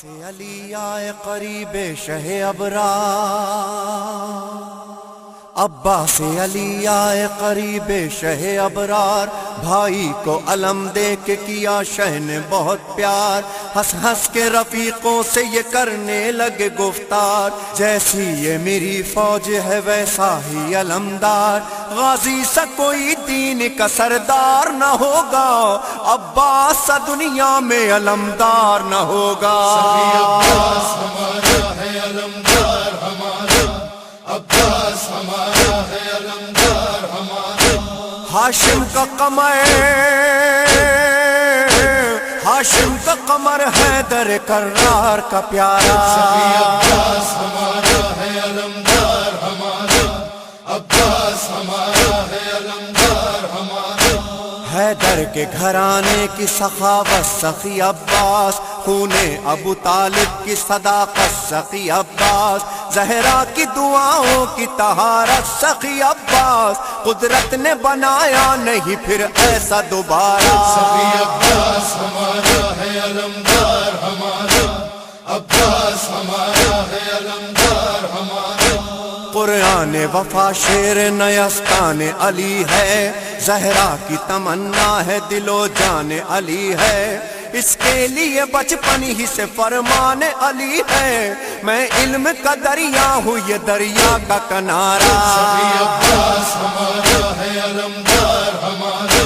سے علی آئے قریب شہ ابرار، عباس علی آئے قریب شہ ابرار، بھائی کو علم دے کے کیا شہ نے بہت پیار، ہنس ہنس کے رفیقوں سے یہ کرنے لگے گفتار، جیسی یہ میری فوج ہے ویسا ہی علمدار، غازی سا کوئی دین کا سردار نہ ہوگا، عباس سا دنیا میں علمدار نہ ہوگا۔ عباس ہمارا ہے علمدار ہمارا، عباس ہمارا ہے علمدار ہمارا، ہاشم کا قمر، ہاشم کا قمر حیدر کرار کا پیارا، عباس ہمارا ہے علمدار ہمارا، عباس ہمارا ہے علمدار ہمارا، حیدر کے گھرانے کی سخاوت سخی عباس، خون ابو طالب کی صداقت سخی عباس، زہرا کی دعاؤں کی طہارت سخی عباس، قدرت نے بنایا نہیں پھر ایسا دوبارہ، عباس ہمارا ہے علمدار ہمارا، عباس ہمارا ہے علمدار ہمارا، قرآن وفا شیر نیستان علی ہے، زہرا کی تمنا ہے دل و جان علی ہے، اس کے لیے بچپن ہی سے فرمان علی ہے، میں علم کا دریا ہوں یہ دریا کا کنارہ، عباس ہمارا ہے علمدار ہمارا،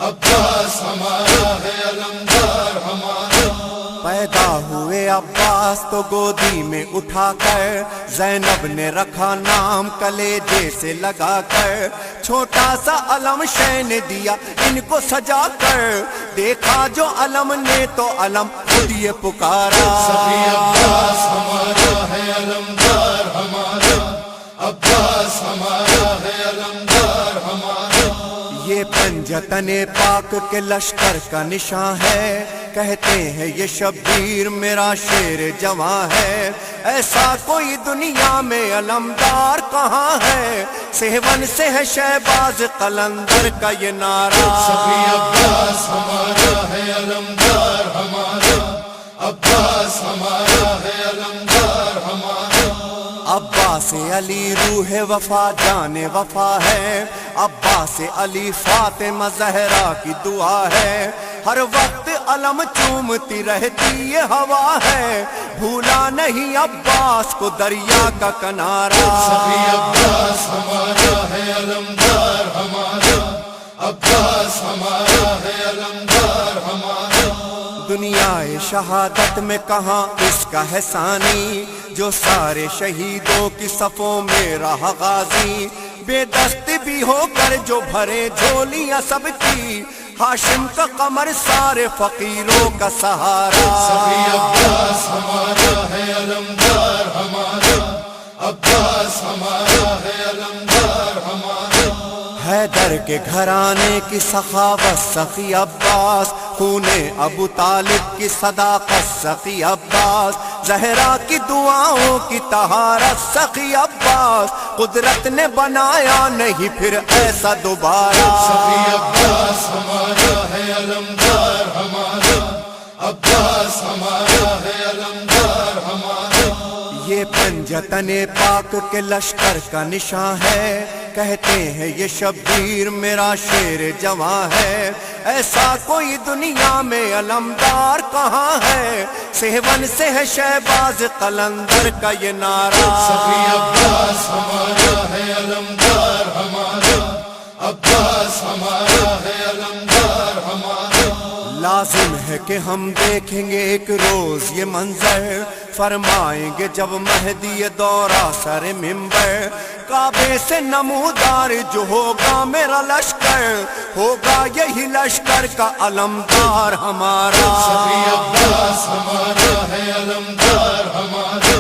عباس ہمارا ہے علمدار ہمارا، پیدا ہوئے عباس تو گودی میں اٹھا کر زینب نے رکھا نام کلیجے سے لگا کر، چھوٹا سا علم شہ نے دیا ان کو سجا کر، دیکھا جو علم نے تو علم خود یہ پکارا، عباس ہمارا ہے علمدار ہمارا، عباس ہمارا ہے علمدار ہمارا، یہ پنجتن پاک کے لشکر کا نشان ہے، کہتے ہیں یہ شبیر میرا شیر جواں ہے، ایسا کوئی دنیا میں علمدار کہاں ہے، سہون سے ہے شہباز قلندر کا یہ نعرہ، عباس ہمارا ہے علمدار ہمارا، عباس ہمارا ہے علمدار ہمارا، عباس علی روح وفا جان وفا ہے، عباس علی فاطمہ زہرا کی دعا ہے، ہر وقت علم چومتی رہتی یہ ہوا ہے، بھولا نہیں عباس کو دریا کا کنارہ، عباس ہمارا ہے علمدار ہمارا، عباس ہمارا ہے علمدار ہمارا، دنیا شہادت میں کہاں اس کا ہے ثانی، جو سارے شہیدوں کی صفوں میں رہا غازی، بے دست بھی ہو کر جو بھرے جھولیاں سب کی، ہاشم کا قمر سارے فقیروں کا سہارا، عباس ہمارا ہے علمدار ہمارا، عباس ہمارا ہے علمدار ہمارا، حیدر کے گھرانے کی سخاوت سخی عباس، خون ابو طالب کی صداقت سخی عباس، زہرا کی دعاؤں کی طہارت سخی عباس، قدرت نے بنایا نہیں پھر ایسا دوبارہ، عباس ہمارا ہے علمدار ہمارا، عباس ہمارا ہے علمدار ہمارا، یہ پنجتن پاک کے لشکر کا نشان ہے، کہتے ہیں یہ شبیر میرا شیر جواں ہے، ایسا کوئی دنیا میں علمدار کہاں ہے، سہون سے ہے شہباز قلندر کا یہ نعرہ، عباس ہمارا ہے علمدار ہمارا، عباس ہمارا ہے علمدار ہمارا، لازم ہے کہ ہم دیکھیں گے ایک روز یہ منظر، فرمائیں گے جب مہدی دورہ سر منبر، کعبے سے نمودار جو ہوگا میرا لشکر، ہوگا یہی لشکر کا علمدار ہمارا، عباس ہمارا ہے علمدار ہمارا،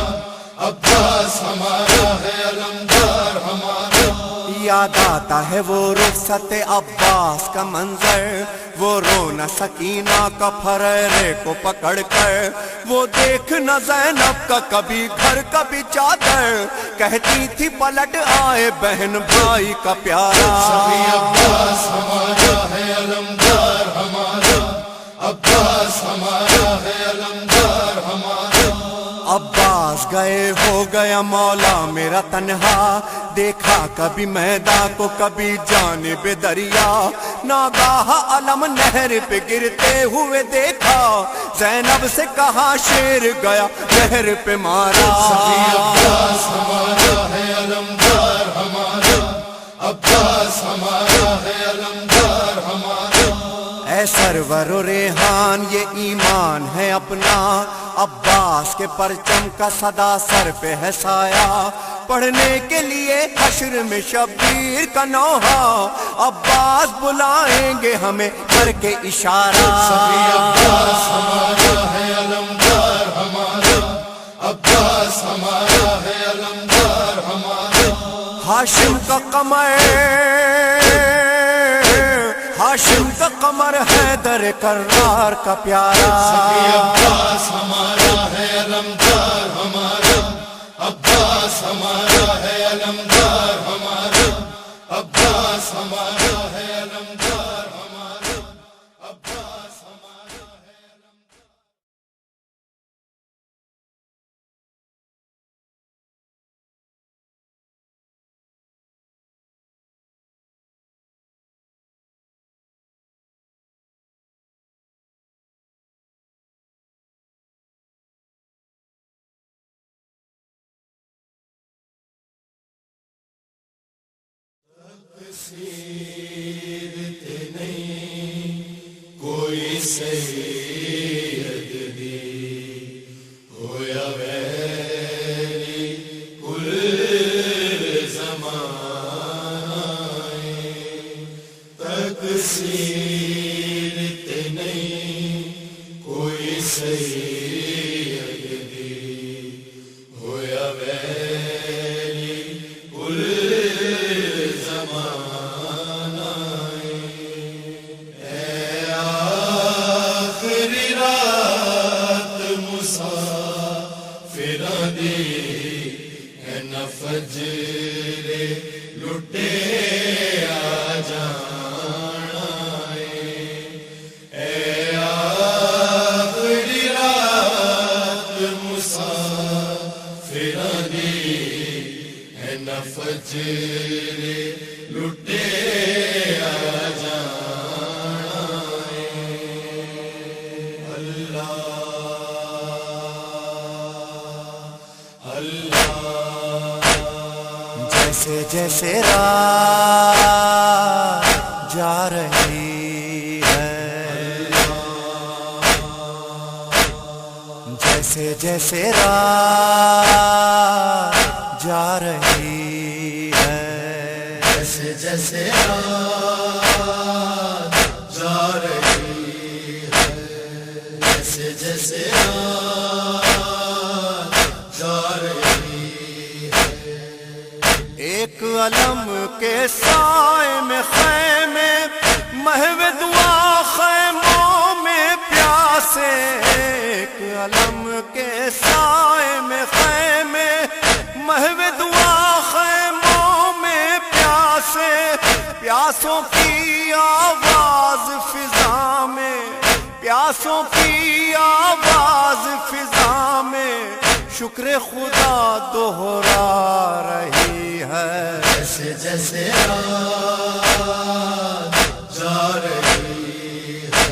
عباس ہمارا ہے علمدار ہمارا، یاد آتا ہے وہ رخصت عباس کا منظر، وہ رونا سکینہ کا پھریرے کو پکڑ کر، وہ دیکھنا زینب کا کبھی گھر کبھی چادر، کہتی تھی پلٹ آئے بہن بھائی کا پیارا، عباس ہمارا ہے علمدار ہمارا، عباس ہمارا ہے علمدار ہمارا، مولا میرا تنہا، دیکھا کبھی میدان کو کبھی جانب دریا، ناگاہ علم نہر پہ گرتے ہوئے دیکھا، زینب سے کہا شیر گیا نہر پہ مارا۔ سخی عباس ہمارا ہے علمدار ہمارا، عباس ہمارا ہے علمدار ہمارا۔ اے سرور و ریحان یہ ایمان ہے اپنا، عباس کے پرچم کا صدا سر پہ ہے سایہ، پڑھنے کے لیے حشر میں شبیر کا نوحہ، عباس بلائیں گے ہمیں کر کے اشارہ۔ سخی عباس ہمارا ہے علمدار ہمارا، عباس ہمارا ہے علمدار ہمارا۔ ہاشم کا قمر، ہاشم کا قمر حیدر کرار کا پیارا۔ سخی عباس ہمارا ہے علمدار ہمارا، عباس ہمارا ہے علمدار ہمارا، عباس ہمارا ہے علمدار ہمارا، عباس ہمارا ہے علمدار۔ سیرتے نہیں کوئی سید دی، ہویا ویلی کل زمانے، تکسیرتے نہیں کوئی سید دی، ہویا ویلی کل فجر لٹے آ جانا اے آخری رات مسافراں دی ہے نہ فجر لٹے آ جانا اللہ اللہ۔ جیسے جیسے رات جا رہی ہے، جیسے جیسے رات جا رہی ہے، جیسے جیسے رات جا رہی ہے، جیسے جیسے رات جا رہی ہے، ایک علم کے سائے میں خیمے محو دعا خیموں میں پیاسے، ایک علم کے سائے میں خیمے محو دعا خیموں میں پیاسے، پیاسوں کی آواز فضا میں، پیاسوں کی آواز فضا میں شکر خدا دوہرا رہی ہے، جیسے جیسے رات جا رہی ہے،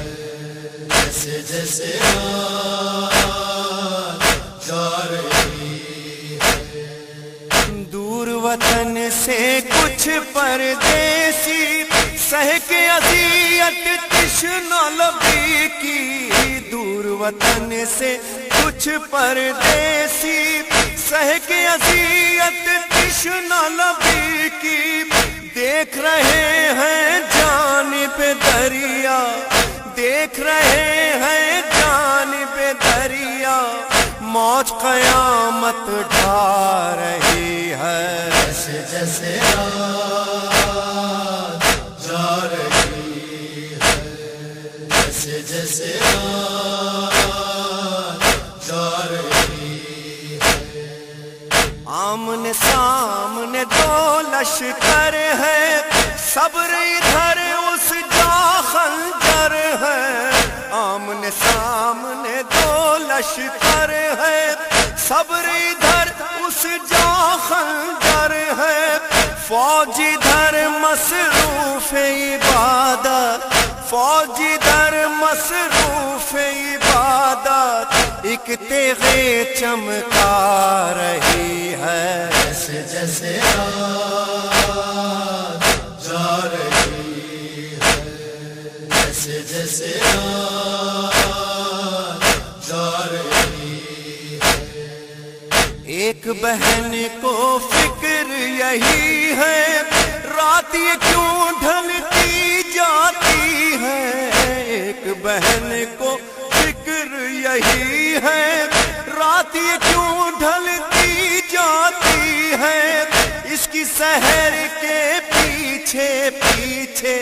جیسے جیسے رات جا رہی ہے۔ دور وطن سے کچھ پردیسی سہ کے اذیت تشنہ لبی کی، دور وطن سے کچھ پردیسی سہ کے اذیت تشنہ لبی کی، دیکھ رہے ہیں جانب دریا، دیکھ رہے ہیں جانب دریا، موج قیامت ڈھا رہی ہے، جیسے جیسے رات جا رہی ہے، جیسے جیسے رات جا رہی ہے۔ آمنے سامنے دو لشکر ہے، صبر ادھر اس جا خنجر ہے، آمنے سامنے دو لشکر ہے، صبر ادھر اس جا فوج ادھر مصروف عبادت، فوج ادھر مصروف عبادت، ایک تیغے چمکا رہی ہے، جیسے جیسے رات جا رہی ہے، جیسے جیسے رات جا رہی ہے۔ ایک بہن کو فکر یہی ہے، رات یہ کیوں ڈھلتی جاتی ہے، ایک بہن کو فکر یہی ہے، رات یہ کیوں ڈھلتی جاتی ہے، اس کی سحر کے پیچھے پیچھے،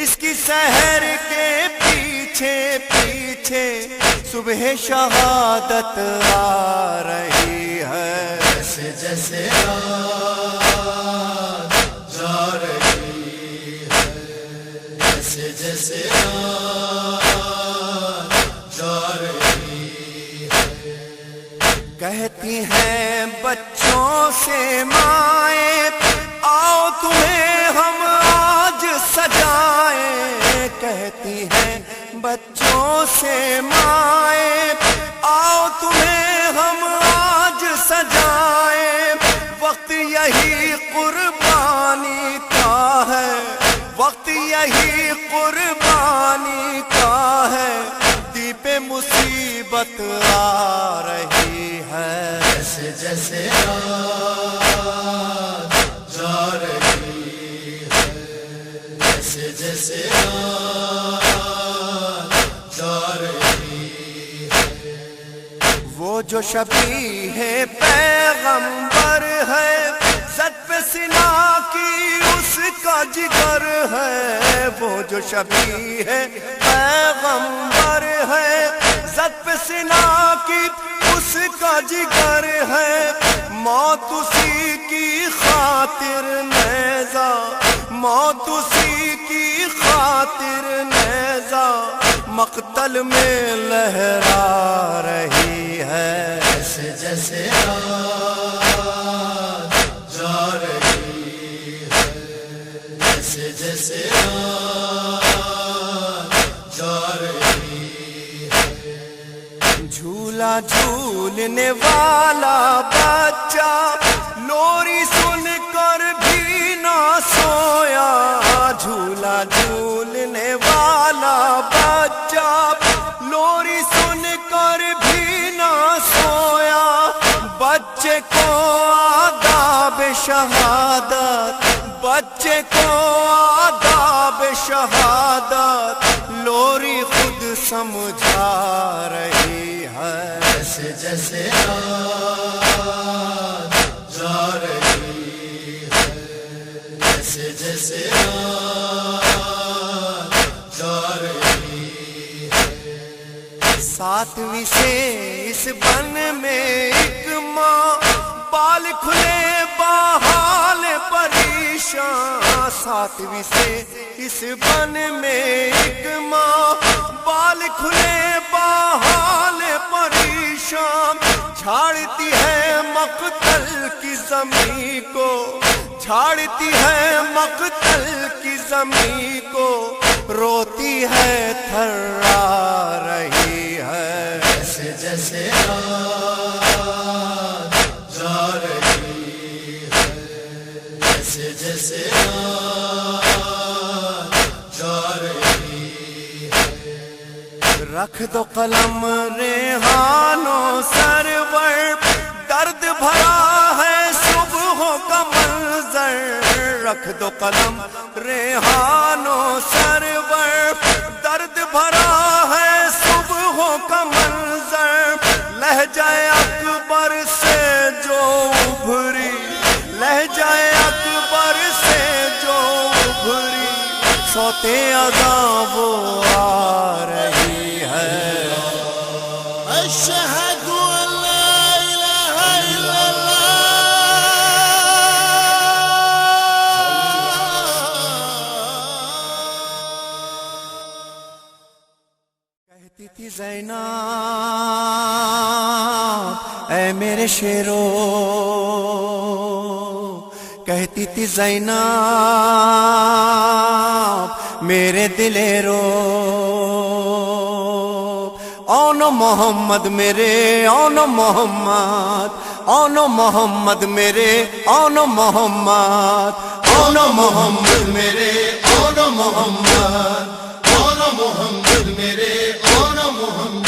اس کی سحر کے پیچھے پیچھے صبح شہادت آ رہی ہے، جیسے جیسے رات جا رہی ہے، جیسے جیسے رات جا رہی ہے۔ کہتی ہیں بچوں سے مائیں، آؤ تمہیں ہم آج سجائیں، کہتی ہیں بچوں سے مائیں، آؤ تمہیں ہم آج سجائیں، وقت یہی قربانی کا ہے، وقت یہی قربانی کا ہے، دی پہ مصیبت آ رہی ہے، جیسے جیسے رات جا رہی ہے، جیسے جیسے رات جا رہی ہے۔ وہ جو شبیہ ہے پیغمبر ہے، زد پہ سنا کی اس کا جگر ہے، وہ جو شبیہ ہے پیغمبر ہے، زد پہ سنا کی اس کا جگر ہے، موت اسی کی خاطر نیزہ، موت اسی کی خاطر نیزہ مقتل میں لہرا رہی ہے، جیسے جیسے رات جا رہی ہے، جیسے جیسے رات جا رہی ہے۔ جھولا جھولنے والا بچہ لوری سن کر بھی نہ سویا، جھولا جھولنے والا بچہ لوری سن کر بھی نہ سویا، بچے کو آداب شہادت، بچے کو آداب شہادت لوری خود سمجھا رہی ہے، جیسے جیسے رات جا رہی ہے، جیسے جیسے رات جا رہی ہے۔ ساتویں سے اس بن میں ایک ماں، بال کھلے بحال پریشان، ساتویں سے اس بن میں ایک ماں، بال کھلے بحال پریشان، جھاڑتی ہے مقتل کی زمین کو، جھاڑتی ہے مقتل کی زمین کو، روتی ہے تھرا رہی ہے، جیسے جیسے رات جا رہی ہے، جیسے جیسے رات جا رہی ہے۔ رکھ دو قلم ریحانوں سرور، درد بھرا ہے صبحوں کا منظر، رکھ دو قلم ریحانوں سرور، درد بھرا ہے صبحوں کا منظر، لہجہ اکبر سے جو ابھری، لہجہ اکبر سے جو ابھری، سوتے اذاں وہ آ رہی ہے، اشہد ان لا الہ الا اللہ، کہتی تھی زینب اے میرے شیرو، کہتی تھی زینب میرے دلیرو اونو محمد میرے اونو محمد اونو محمد میرے اونو محمد اونو محمد میرے اونو محمد اونو محمد میرے اونو محمد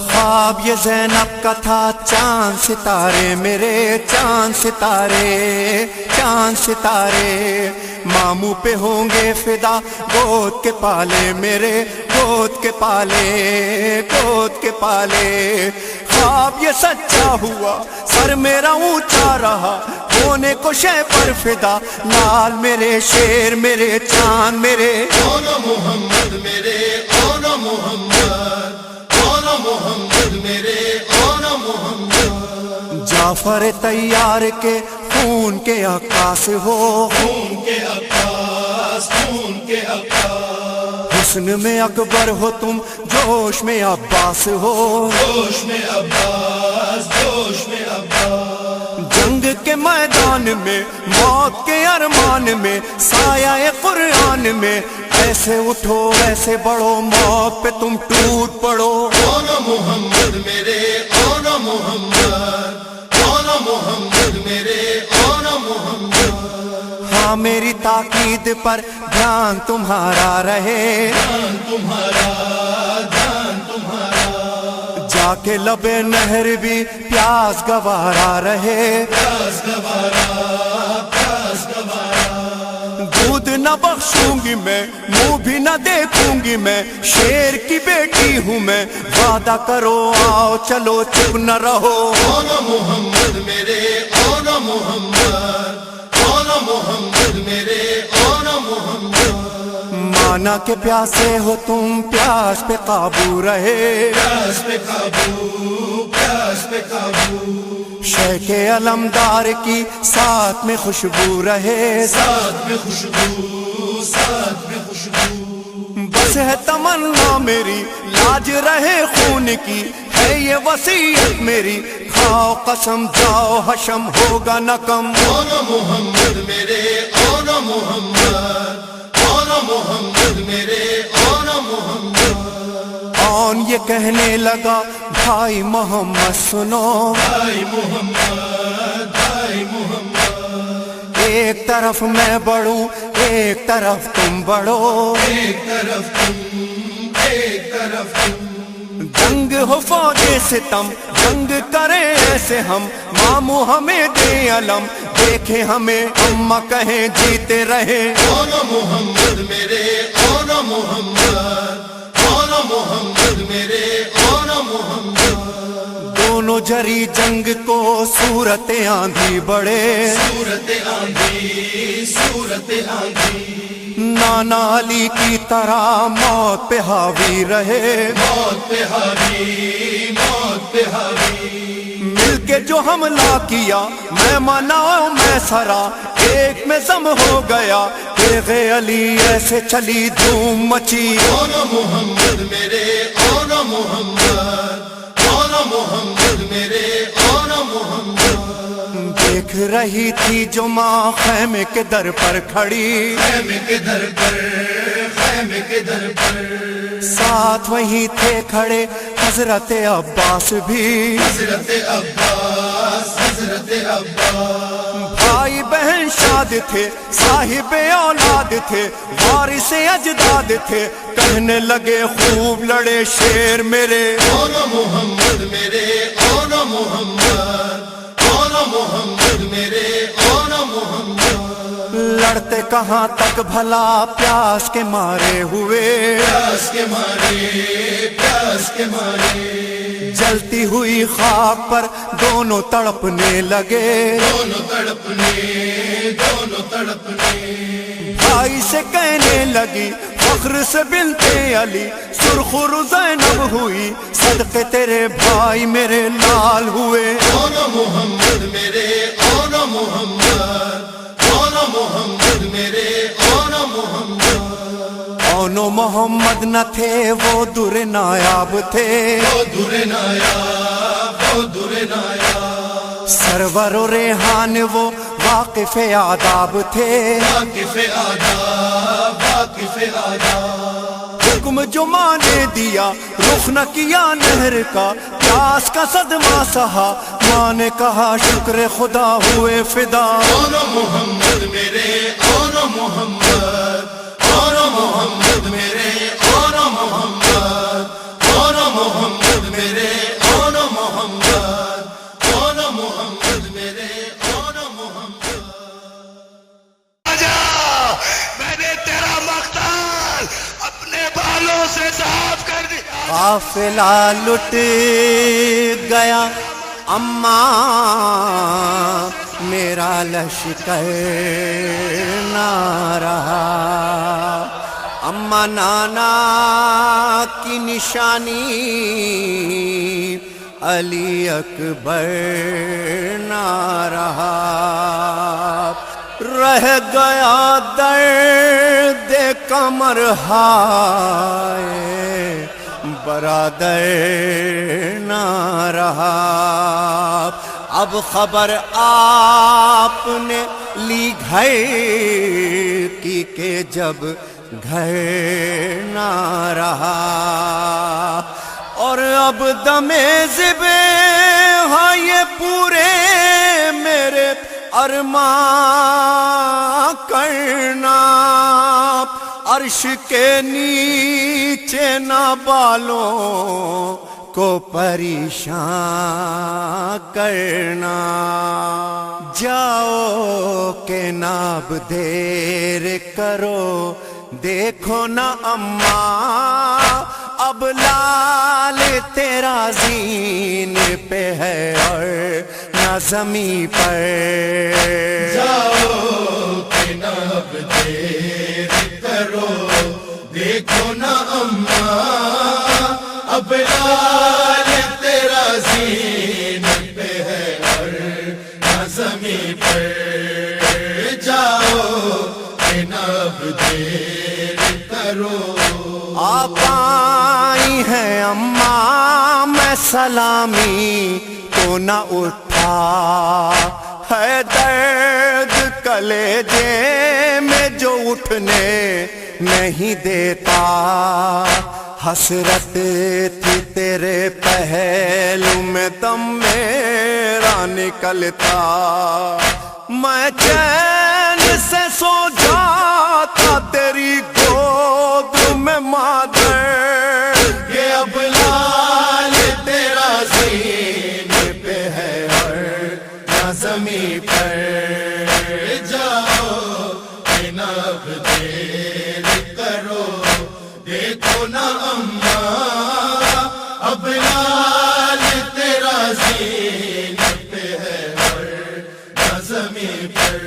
خواب یہ زینب کا تھا چاند ستارے میرے چاند ستارے چاند ستارے ماموں پہ ہوں گے فدا گود کے پالے میرے گود کے پالے گود کے پالے خواب یہ سچا ہوا سر میرا اونچا رہا ہونے کو شے پر فدا لال میرے شیر میرے چاند میرے اونا محمد میرے اونا محمد اونا محمد میرے اونا محمد جعفر تیار کے خون کے عکاس ہو خون کے عباس خون کے عباس حسن میں اکبر ہو تم جوش میں عباس ہو جوش میں عباس جوش میں عباس جنگ کے میدان میں موت کے ارمان میں سایہ قرآن میں ایسے اٹھو ایسے بڑھو موت پہ تم ٹوٹ پڑو اونا محمد میرے اونا محمد اونا محمد میرے اونا محمد ہاں میری تاکید پر دھیان تمہارا رہے دھیان تمہارا دھیان تمہارا جا کے لبے نہر بھی پیاس گوارا رہے پیاس گوارا پیاس گوارا دودھ نہ بخشوں گی میں منہ بھی نہ دیکھوں گی میں شیر کی بیٹی ہوں میں وعدہ کرو آؤ چلو چپ نہ رہو اونا محمد میرے اونا محمد اونا محمد میرے اونا محمد مانا کہ پیاسے ہو تم پیاس پہ قابو رہے پیاس پہ قابو پیاس پہ قابو شیخ علمدار کی ساتھ میں خوشبو رہے ساتھ میں خوشبو ساتھ میں خوشبو بس ہے تمنا میری لاج رہے خون کی ہے یہ وصیت میری کھاؤ قسم جاؤ حشم ہوگا نہ کم اونا محمد میرے اونا محمد اونا محمد میرے اونا محمد کون یہ کہنے لگا بھائی محمد سنو بھائی محمد بھائی محمد ایک طرف میں بڑھوں ایک طرف تم بڑھو ایک طرف تم ایک طرف تم جنگ ہو فوج ستم جنگ کرے ایسے ہم ماموں ہمیں دے علم دیکھے ہمیں اماں کہیں جیتے رہے اونا محمد میرے اونا محمد اونا محمد میرے اونا محمد دونوں جری جنگ کو صورت آندھی بڑھے صورت آندھی صورت آندھی نانا علی کی طرح موت پہ حاوی رہے موت پہ حاوی موت پہ حاوی مل کے جو حملہ کیا میں منا میں سرا ایک میں ضم ہو گیا تیغ علی ایسے چلی دھوم مچی اونا محمد میرے اونا محمد اونا محمد میرے اونا محمد دیکھ رہی تھی جو ماں خیمے کے در پر کھڑی خیمے کے در پر خیمے کے در پر ساتھ وہیں تھے کھڑے حضرت عباس بھی حضرت عباس حضرت عباس بھائی بہن شاد تھے صاحب اولاد تھے وارث اجداد تھے کہنے لگے خوب لڑے شیر میرے اونا محمد میرے اونا محمد اونا محمد میرے اونا محمد لڑتے کہاں تک بھلا پیاس کے مارے ہوئے پیاس کے مارے پیاس کے مارے جلتی ہوئی خاک پر دونوں تڑپنے لگے دونوں تڑپنے دونوں تڑپنے بھائی سے کہنے لگی فخر سے بنتے علی سرخ زینب ہوئی صدقے تیرے بھائی میرے لال ہوئے اونا محمد میرے اونا محمد اونا محمد میرے اونا محمد اونو محمد نہ تھے وہ در نایاب تھے وہ در نایاب وہ در نایاب سرور و ریحان وہ واقف آداب تھے، واقف آداب، واقف آداب، حکم جو ماں نے دیا رخ نہ کیا نہر کا، پیاس کا صدمہ سہا، ماں نے کہا شکر خدا ہوئے فدا۔ آنا محمد میرے، آنا محمد، آنا محمد میرے، آنا محمد، آنا محمد میرے، آنا محمد، آنا محمد میرے، آنا محمد۔ میں نے تیرا مقتل اپنے بالوں سے صاف کر دیا۔ قافلہ لٹ گیا اماں میرا لشکر نہ رہا، اماں نانا کی نشانی علی اکبر نہ رہا، رہ گیا درد کمر ہائے برادر نہ رہا۔ اب خبر آپ نے لی گھر کی کہ جب گھر نہ رہا، اور اب دمے ذبے ہاں یہ پورے میرے ارماں کرنا، عرش کے نیچے نہ بالوں کو پریشان کرنا۔ جاؤ کہ ناب دیر کرو دیکھو نہ اماں، اب لال تیرا زین پہ ہے اور نہ زمین پر۔ جاؤ کہ ناب دیر کرو دیکھو نا اماں، اب لال تیرا زین پہ ہے اور نہ زمین پر۔ جاؤ کہ ناب دیر کرو۔ آپ آئی ہیں اماں میں سلامی تو نہ اٹھا ہے درد کلیجے میں جو اٹھنے نہیں دیتا، حسرت تھی تیرے پہلو میں دم میرا نکلتا، میں چین سے سو جاتا تیری گود میں مادر، کہ اب لال تیرا زین پہ ہے اور نہ زمین پر۔ جاؤ کہ ناب دیر کرو دیکھو نا اماں، اب لال تیرا زین پہ ہے اور نہ زمین پر۔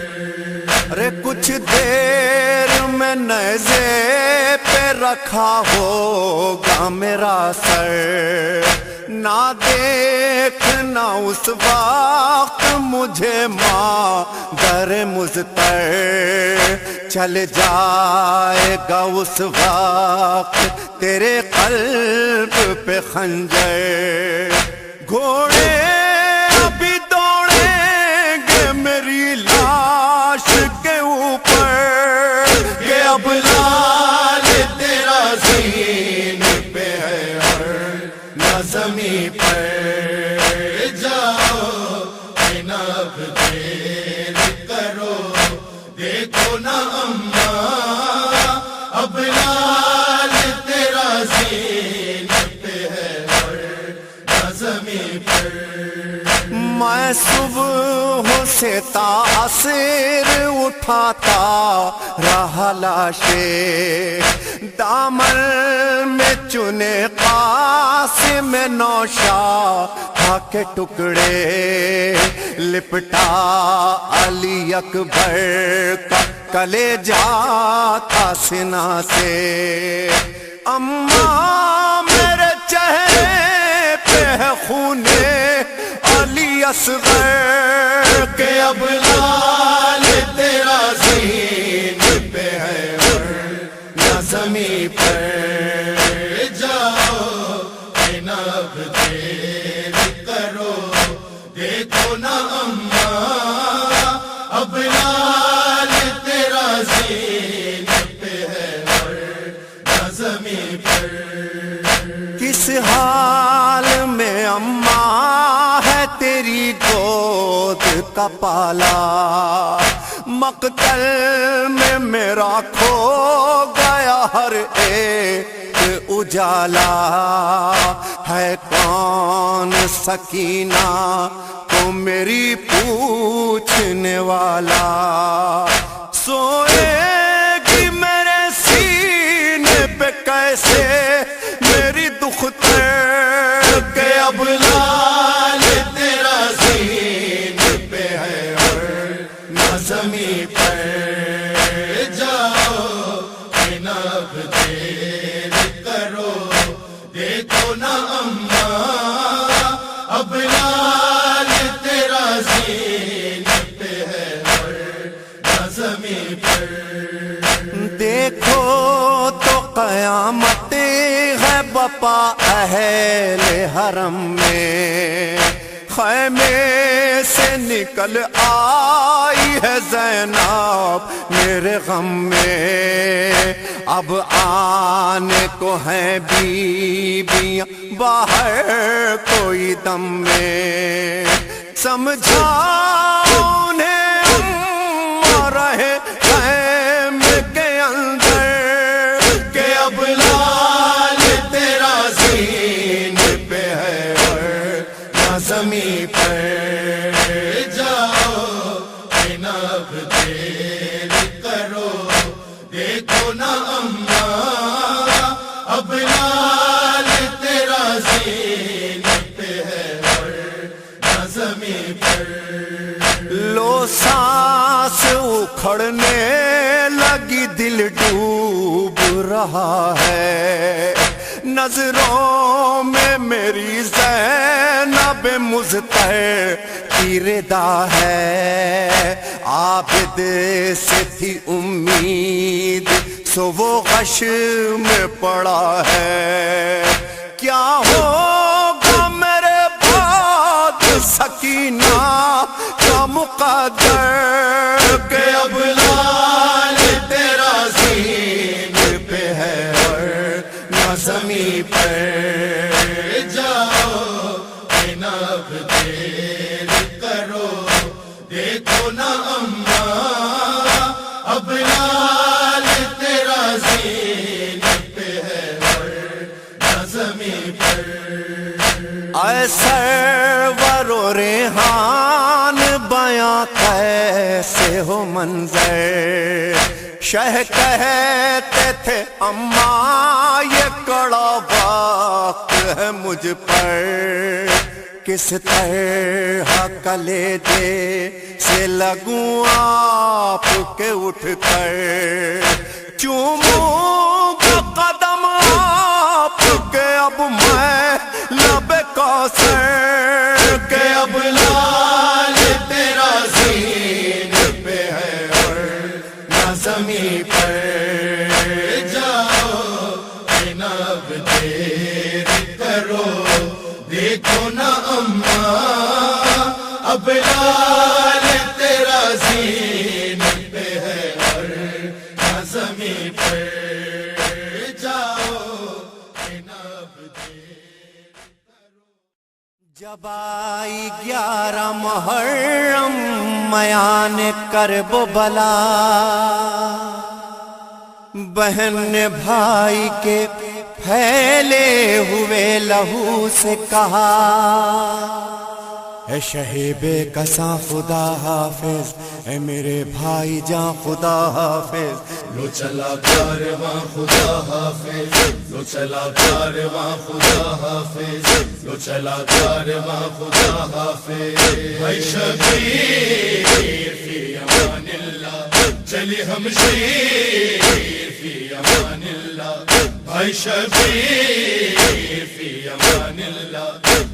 ارے کچھ دیر میں نیزے پہ رکھا ہوگا میرا سر، نہ دیکھنا اس وقت مجھے ماں در مضطر، چل جائے گا اس وقت تیرے قلب پہ خنجر، گھوڑے ابھی دوڑیں گے میری لاش کے اوپر، کہ اب لال تیرا زین پہ ہے اور نہ زمین پر۔ جاؤ کہ ناب دیر کرو دیکھو نا اماں، اب لال تیرا زین پہ ہے اور نہ زمین پر۔ میں صبح سے تاثر اٹھاتا رہا لاشے، دامن میں چنے قاسم نوشا کے ٹکڑے، لپٹا علی اکبر کا کلیجہ تھا سینہ سے، اماں میرے چہرے پہ ہے خون علی اصغر، کہ اب لال تیرا زین پہ ہے اور نہ زمین پر۔ جاؤ کہ ناب دیر کرو دیکھو نا اماں، اب زمین پر کس حال میں اماں ہے تیری گود کا پالا، مقتل میں میرا کھو گیا ہر ایک اجالا، ہے کون سکینہ کو میری پوچھنے والا، سوئے گی میرے سینے پہ کیسے میری دختر کہ اب لال تیرا زین پہ ہے اور نہ زمین پر، جاؤ اب دیر کرو دیکھو نا اماں، اب لال تیرا زین پہ ہے اور نہ زمین پر، دیکھو تو قیامت ہے بپا اہل حرم میں، خیمے سے نکل آئی ہے زینب میرے غم میں، اب آنے کو ہیں بیویاں باہر کوئی دم میں، سمجھاؤ انہیں اماں رہے خیمے کے اندر کہ اب لال تیرا زین پہ ہے اور نہ زمین پر، جاؤ اب دیر کرو دیکھو نا اماں، اب لال تیرا زین پہ ہے اور نہ زمین پر، لو سانس اکھڑنے لگی دل ڈوب رہا ہے، نظروں میں میری زینب مضطر کی ردا ہے، عابد سے تھی امید سو وہ غش میں پڑا ہے، کیا ہوگا میرے بعد سکینہ کا مقدر کہ اب لال تیرا زین پہ ہے اور نہ زمین پر، جاؤ اب دیر کرو دیکھو نا اماں، اب لال تیرا زین پہ ہے اور نہ زمین پر، اے سرور و ریحان بیاں کیسے ہو منظر، شہ کہتے تھے اماں یہ کڑا وقت ہے مجھ پر، کس طرح کلیجے سے لگوں آپ کے اٹھ کر، چوموں گا قدم آپ کے اب میں لب کوثر، کہ اب لال تیرا زین پہ ہے اور نہ زمین پر، جاؤ اب دیر کرو دیکھو نا اماں، اب لال تیرا زین پہ ہے اور نہ زمین پر، جاؤ اب دیر کرو، جب آئی 11 محرم میان کرب و بلا، بہن نے بھائی کے پھیلے ہوئے لہو سے کہا، اے شہیب کساں خدا حافظ، اے میرے بھائی جان خدا حافظ، لو چلا کارواں خدا حافظ، لو چلا کارواں خدا حافظ، لو چلا کارواں خدا حافظ، بھائی شبیر فی امان اللہ، چلی ہم شیر فی امان اللہ، بھائی شبیر فی امان اللہ،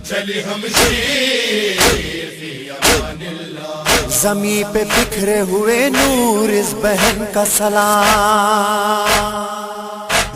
چلی ہم شیر فی امان اللہ، زمین پہ بکھرے ہوئے نور اس بہن کا سلام،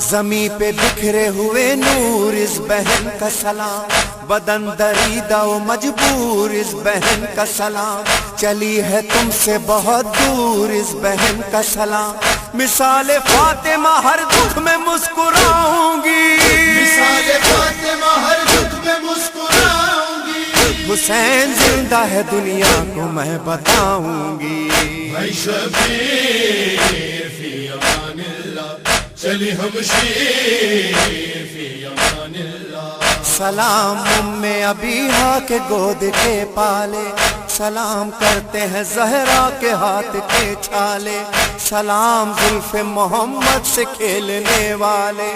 زمین پہ بکھرے ہوئے نور اس بہن کا سلام، بدن دریدہ و مجبور اس بہن کا سلام، چلی ہے تم سے بہت دور اس بہن کا سلام، مثال فاطمہ ہر دکھ میں مسکراؤں گی، مثال فاطمہ ہر دکھ میں مسکراؤں گی، حسین زندہ ہے دنیا کو میں بتاؤں گی، بھائی شبیر فی امان اللہ، چلی ہم شیر فی امان اللہ۔ سلام ام ابیہا کے گود کے پالے، سلام کرتے ہیں زہرا کے ہاتھ کے چھالے، سلام زلف محمد سے کھیلنے والے،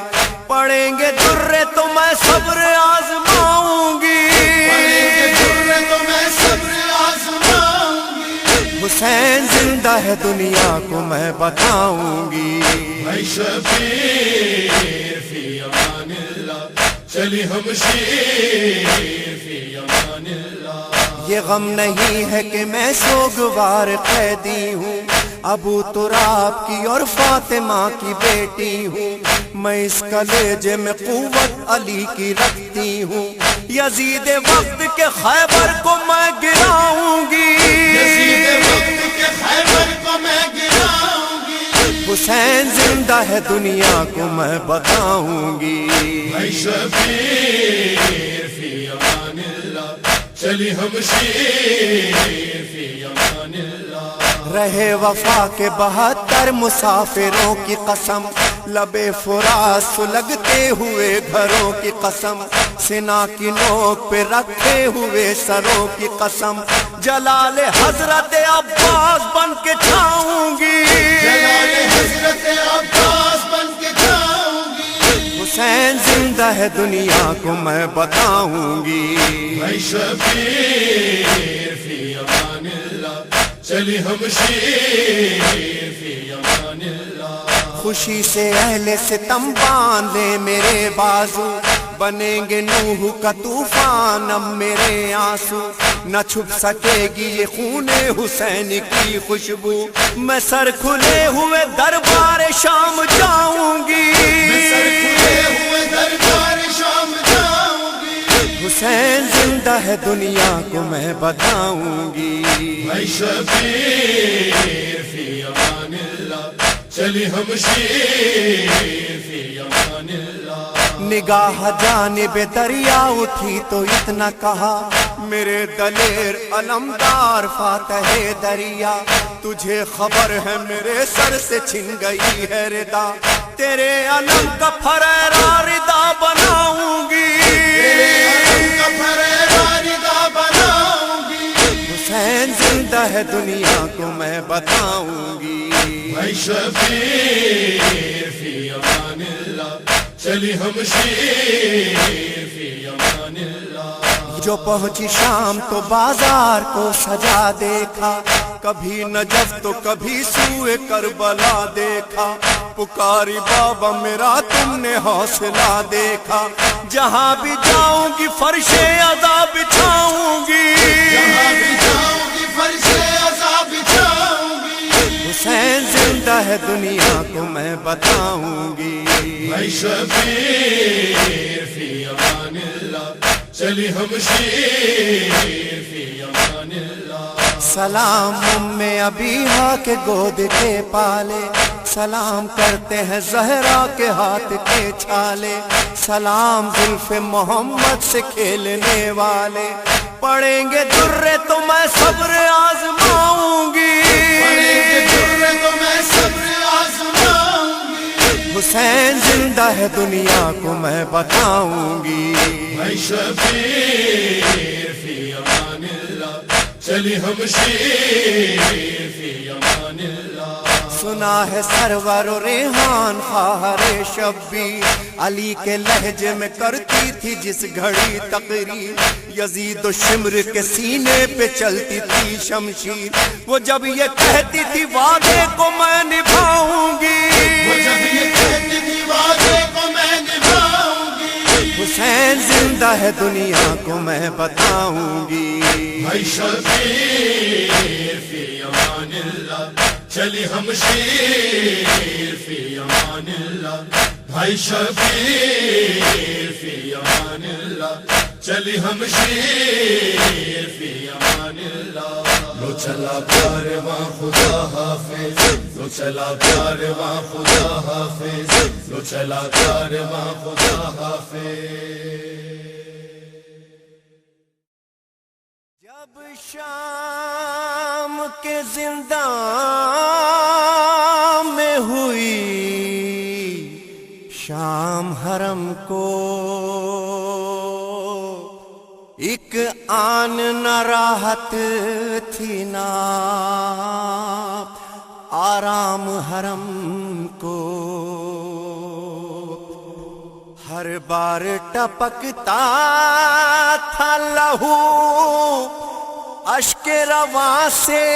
پڑھیں گے درے تو میں صبر آزماؤں گی، پڑھیں گے درے تو میں صبر آزماؤں گی، حسین زندہ ہے دنیا کو میں بتاؤں گی، بھائی شبیر فی امان اللہ، چلی ہم شیر فی امان اللہ۔ یہ غم نہیں ہے کہ میں سوگوار قیدی ہوں، ابو تراب کی اور فاطمہ کی بیٹی ہوں، میں اس کلیجے میں قوت علی کی رکھتی ہوں، یزید وقت کے خیبر کو میں گراؤں گی، یزید وقت کے خیبر کو میں گراؤں گی، حسین زندہ ہے دنیا کو میں بتاؤں گی، بھائی شبیر فی امان اللہ، چلی ہم شیر فی امان اللہ۔ رہے وفا کے 72 مسافروں کی قسم، لبے فرات سلگتے ہوئے گھروں کی قسم، سنا کی نوک پہ رکھے ہوئے سروں کی قسم، جلال حضرت عباس بن کے چھاؤں گی، جلال حضرت عباس بن کے چھاؤں گی، حسین زندہ ہے دنیا کو میں بتاؤں گی، بھائی شبیر فی امان اللہ، چلی ہم شیر فی امان اللہ۔ خوشی سے اہل ستم باندھے میرے بازو، بنیں گے نوح کا طوفان اب میرے آنسو، نہ چھپ سکے گی یہ خون حسین کی خوشبو، میں سر کھلے ہوئے دربار شام جاؤں گی، میں سر کھلے ہوئے دربار شام جاؤں گی، حسین زندہ ہے دنیا کو میں بتاؤں گی، بھائی شبیر فی امان اللہ، چلی ہم شیر فی امان اللہ۔ نگاہ جانب دریا اٹھی تو اتنا کہا، میرے دلیر علمدار فاتح دریا، تجھے خبر ہے میرے سر سے چھن گئی ہے ردا، تیرے علم کا پھریرا ردا بناؤں گی، تیرے علم کا پھریرا ردا بناؤں گی، حسین زندہ ہے دنیا کو میں بتاؤں گی، بھائی شبیر فی امان اللہ، چلی ہم شیر فی امان اللہ۔ جو پہنچی شام تو بازار کو سجا دیکھا، کبھی نجف تو کبھی سوئے کربلا دیکھا، پکاری بابا میرا تم نے حوصلہ دیکھا، جہاں بھی جاؤں گی فرش عذاب بچھاؤں گی، جہاں بھی جاؤں گی فرش عذاب بچھاؤں گی، حسین زندہ ہے دنیا کو میں بتاؤں گی، بھائی شبیر فی امان اللہ، چلی ہم شیر فی امان اللہ۔ سلام ام ابیہا کے گود کے پالے، سلام کرتے ہیں زہرا کے ہاتھ کے چھالے، سلام زلف محمد سے کھیلنے والے، پڑھیں گے درے تو میں صبر آزماؤں گی، پڑھیں گے درے تو میں صبر آزماؤں گی، حسین زندہ ہے دنیا کو میں بتاؤں گی، بھائی شبیر فی امان اللہ، چلی ہم شیر فی امان اللہ۔ سنا ہے سرور و ریحان خواہر شبیر، علی کے لہجے میں کرتی تھی جس گھڑی تقریر، یزید و شمر کے سینے پہ چلتی تھی شمشیر، وہ جب یہ کہتی تھی وعدے کو میں نبھاؤں گی، وہ جب یہ کہتی تھی وعدے کو میں نبھاؤں گی، حسین زندہ ہے دنیا کو میں بتاؤں گی، بھائی شبیر فی امان اللہ، چلی ہم شیر فی امان اللہ، بھائی شبیر فی امان اللہ، چلی ہم شیر فی امان اللہ۔ لو چلا کارواں خدا حافظ، لو چلا کارواں خدا حافظ، لو چلا کارواں خدا حافظ۔ جب شام کے زندان میں ہوئی شام حرم کو، ایک آن نہ راحت تھی نہ آرام حرم کو، ہر بار ٹپکتا تھا لہو اشک رواں سے،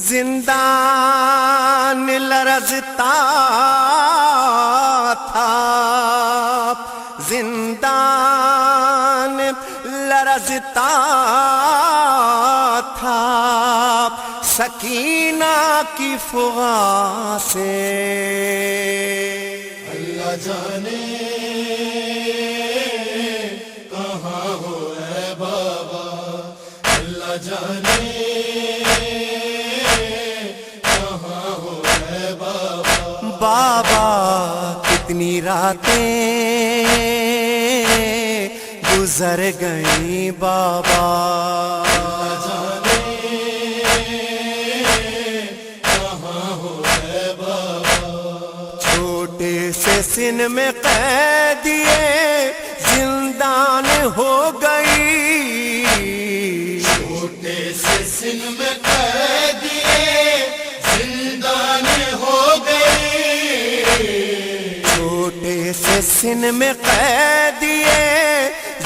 زندان لرزتا تھا، زندان لرزتا تھا، سکینہ کی فغاں سے۔ اللہ جانے کہاں ہو اے بابا، اللہ جانے کہاں ہو اے بابا، بابا کتنی راتیں گزر گئیں بابا، اللہ جانے کہاں ہو اے بابا، چھوٹے سے سن میں قیدیے زندان ہو گئی، چھوٹے سے سن میں قیدیے زندان ہو گئی، چھوٹے سے سن میں قیدیے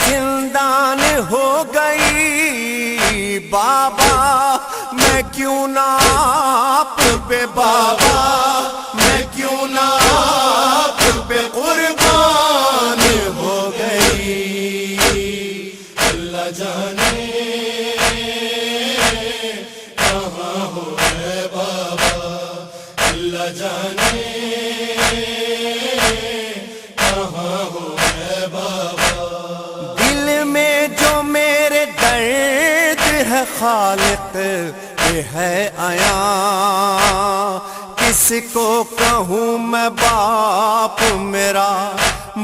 زندان ہو گئی، بابا میں کیوں نہ آپ پہ، بابا میں کیوں نہ آپ پہ قربان ہو گئی، اللہ جانے کہاں ہو اے بابا، اللہ جانے کہاں ہو اے بابا، دل میں جو میرے درد ہے خالق یہ ہے عیاں، کس کو کہوں میں باپ، میرا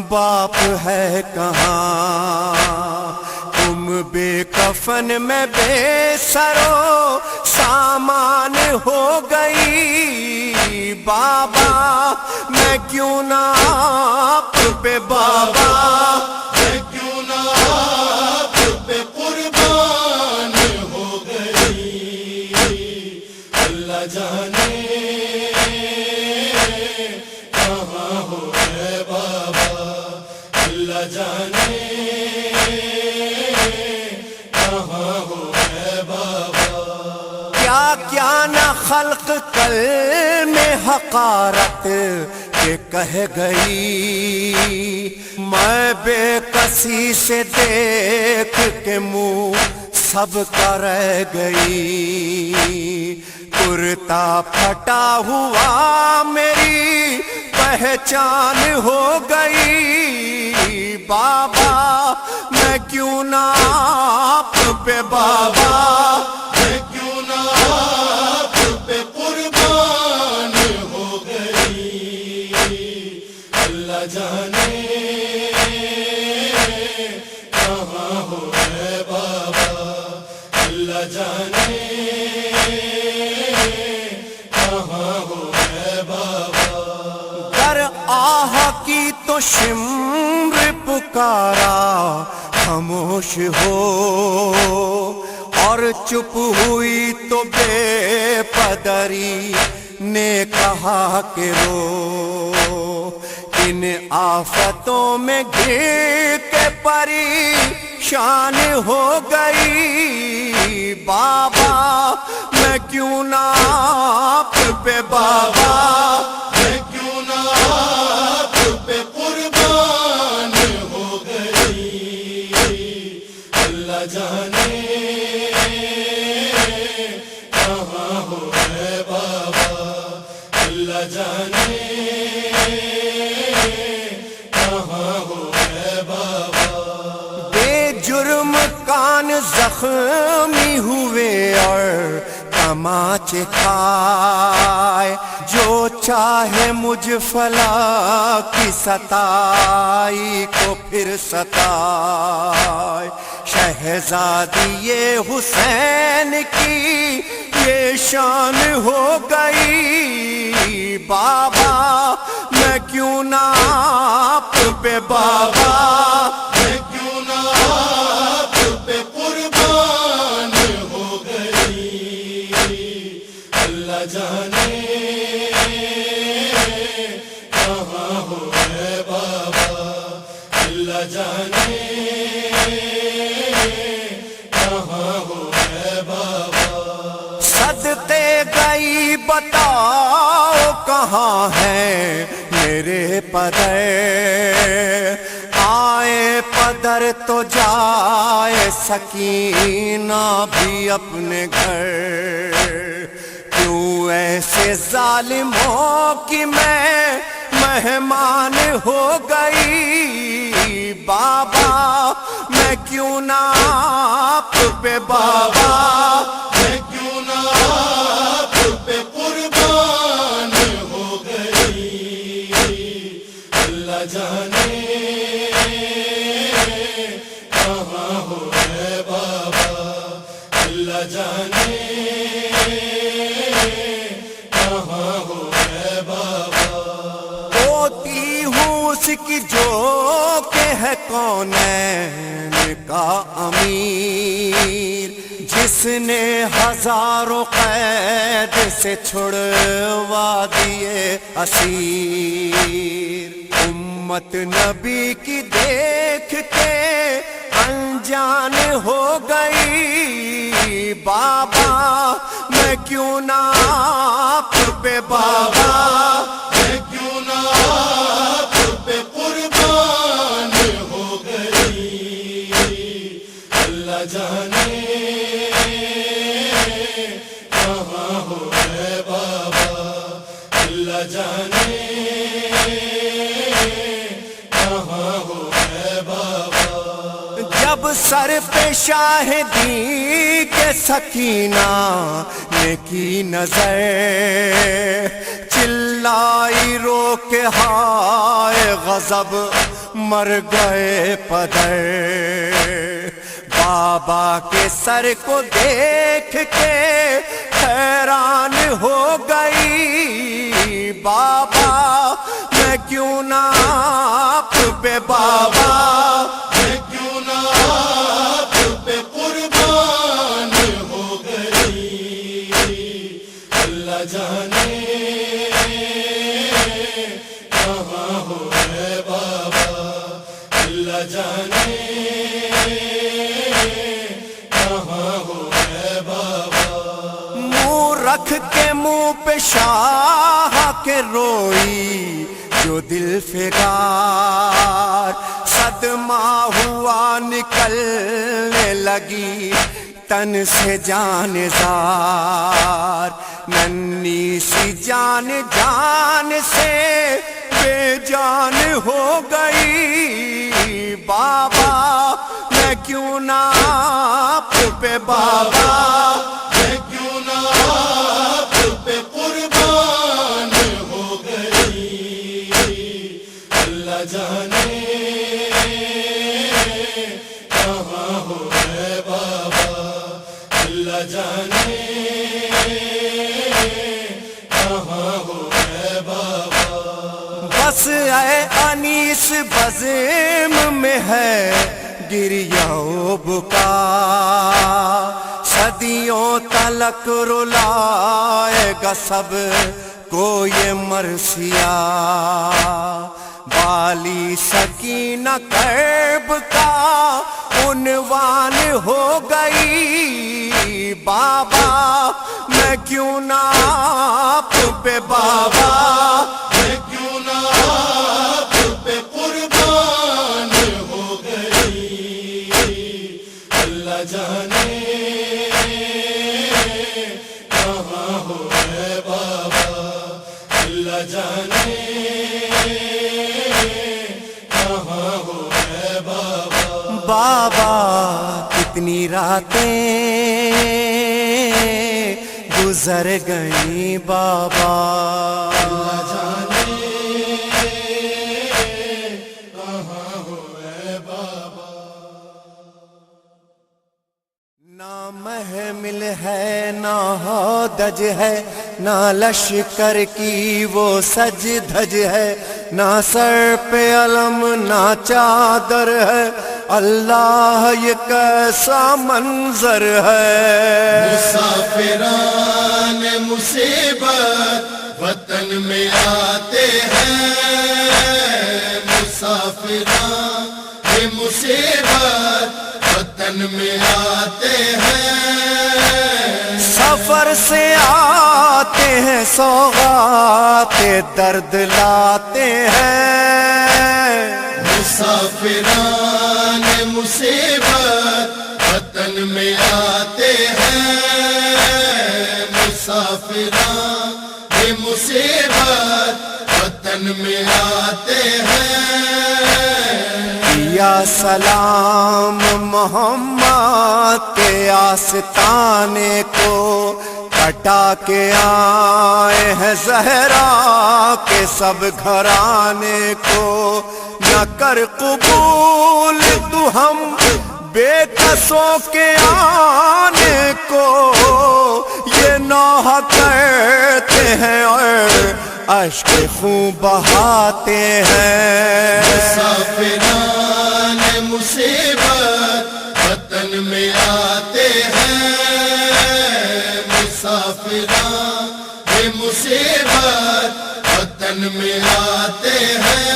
باپ ہے کہاں، تم بے کفن میں بے سرو سامان ہو گئی، بابا میں کیوں نہ آپ پہ، بابا میں کیوں نہ آپ پہ قربان ہو گئی، اللہ جانے کہاں ہو اے بابا، اللہ جانے کہاں ہو اے بابا، کیا کیا نہ خلق کل میں حقارت کے کہہ گئی، میں بے کسی سے دیکھ کے منہ سب کا رہ گئی، کرتا پھٹا ہوا میری پہچان ہو گئی، بابا میں کیوں نہ آپ پہ، بابا میں کیوں نہ آپ پہ قربان ہو گئی، اللہ جانے کہاں ہو اے بابا، اللہ جانے کہاں ہو اے بابا، در آہ کی تو شمر پکارا خاموش ہو، اور چپ ہوئی تو بے پدری نے کہا کہ رو، ان آفتوں میں گر کے پریشان ہو گئی، بابا میں کیوں نہ آپ پہ، بابا میں کیوں نہ آپ پہ قربان ہو گئی، اللہ جانے کہاں ہو اے بابا، اللہ جانے کہاں ہو اے بابا، بے جرم کان زخمی ہوئے اور تماچے کھائے، جو چاہے مجھ فلا کی ستائی کو پھر ستائے۔ شہزادی حسین کی یہ شان ہو گئی، بابا میں کیوں نہ آپ پہ بابا، میں کیوں نہ آپ پہ قربان ہو گئی۔ اللہ جانے کہاں ہو ہے بابا، اللہ جانے کہاں ہو ہے بابا۔ صدقے گئی بتاؤ کہاں ہے میرے پدر، آئے پدر تو جائے سکینہ بھی اپنے گھر، کیوں ایسے ظالموں کی میں مہمان ہو گئی، بابا میں کیوں نہ آپ پہ بابا، میں کیوں نہ آپ پہ قربان ہو گئی۔ اللہ جانے کہاں ہو ہے بابا، اللہ جانے کہاں ہو ہے بابا۔ ہوتی ہوں اس کی جو کہ ہے کونین کا امیر، جس نے ہزاروں قید سے چھڑوا دیے اسیر، امت نبی کی دیکھ کے انجان ہو گئی، بابا میں کیوں نہ آپ پہ بابا، میں کیوں نہ آپ پہ قربان ہو گئی۔ اللہ جانے کہاں ہو ہے بابا، اللہ جانے کہاں ہو ہے بابا۔ جب سر پہ شاہدی کے سکینہ نے کی نظر، چلائی رو کے ہائے غضب مر گئے پدر، بابا کے سر کو دیکھ کے حیران ہو گئی، بابا میں کیوں نہ آپ پہ بابا، میں کیوں نہ آپ پہ قربان ہو گئی۔ اللہ جانے کہاں ہو ہے بابا، اللہ جانے کہاں ہو ہے بابا۔ منہ رکھ کے منہ پہ شاہ کے روئی جو دل فگار، صدمہ ہوا نکلنے لگی تن سے جان زار، ننھی سی جان جان سے بے جان ہو گئی، بابا میں کیوں نہ آپ پہ بابا، میں کیوں نہ آپ پہ قربان ہو گئی۔ اللہ جانے کہاں ہو ہے بابا، اللہ جانے کہاں ہو ہے بابا۔ بس اے انیس بزم میں ہے گریہ و بکا، صدیوں تلک رلائے گا سب کو یہ مرثیہ، بالی سکینہ کرب کا عنوان ہو گئی، بابا میں کیوں نہ آپ پہ بابا، میں کیوں نہ آپ پہ قربان ہو گئی۔ اللہ جانے کہاں ہو ہے بابا، اللہ جانے کہاں ہو ہے بابا۔ بابا کتنی راتیں گزر گئیں بابا، نہ محمل ہے نہ ہودج ہے، نہ لشکر کی وہ سج دھج ہے، نہ سر پہ علم نہ چادر ہے، اللہ یہ کیسا منظر ہے۔ مسافران مصیبت وطن میں آتے ہیں، مسافران مصیبت وطن میں آتے ہیں، سفر سے آتے ہیں سوغات درد لاتے ہیں، مسافران مصیبت وطن میں آتے ہیں، مسافران مصیبت وطن میں آتے ہیں۔ یا سلام محمد کے آستانے کو کٹا کے آئے ہیں زہرا کے سب گھرانے کو، نہ کر قبول تو ہم بے کسوں کے آنے کو، یہ نوح کرتے ہیں اور اشک خون بہاتے ہیں۔ مسافران مصیبت وطن میں آتے ہیں، مسافران مصیبت وطن میں آتے ہیں۔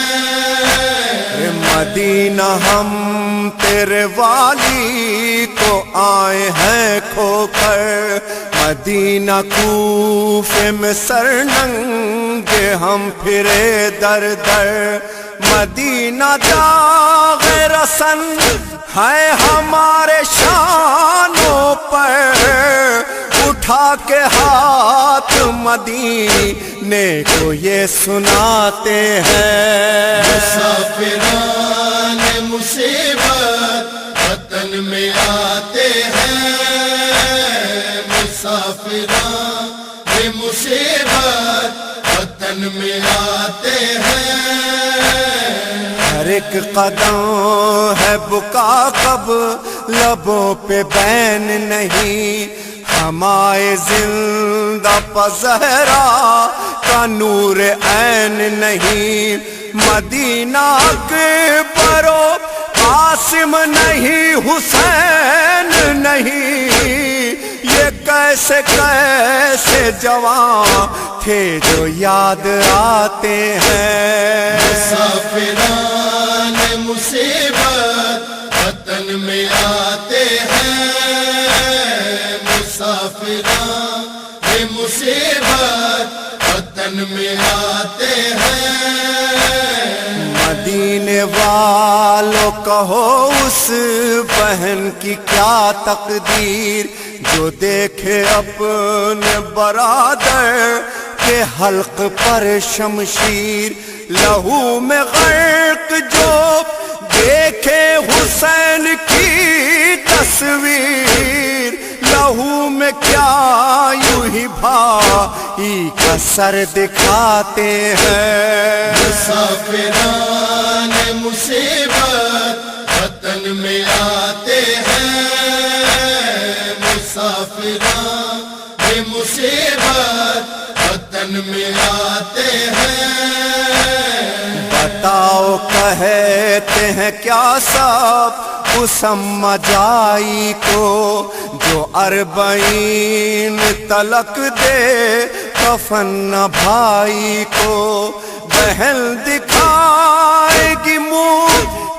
مدینہ ہم تیرے والی کو آئے ہیں کھو کر، مدینہ کوفے میں سر ننگے ہم پھرے در در، مدینہ داغ رسن ہے ہمارے شانوں پر، اٹھا کے ہاتھ مدینے کو یہ سناتے ہیں۔ مسافران مصیبت وطن میں آتے ہیں، مسافران مصیبت وطن میں آتے ہیں۔ ہر ایک قدم ہے بکا کب لبوں پہ بین نہیں، ہمارے زندہ پزہرا کا نور عین نہیں، مدینہ کے پرو قاسم نہیں حسین نہیں، یہ کیسے کیسے جوان تھے جو یاد آتے ہیں۔ مسافران مصیبت وطن میں آتے ہیں، مسافران مصیبت وطن میں آتے ہیں۔ مدینے والوں کہو اس بہن کی کیا تقدیر، جو دیکھے اپنے برادر کے حلق پر شمشیر، لہو میں غرق جو دیکھے حسین کی تصویر، لہو میں کیا یوں ہی بھائی کا سر دکھاتے ہیں۔ مسافران مصیبت وطن میں آتے ہیں، مسافران مصیبت وطن میں آتے ہیں۔ بتاؤ کہتے ہیں کیا سب اسما جائی کو، جو 40 تلک دے کفن نہ بھائی کو، بہن دکھائے گی منہ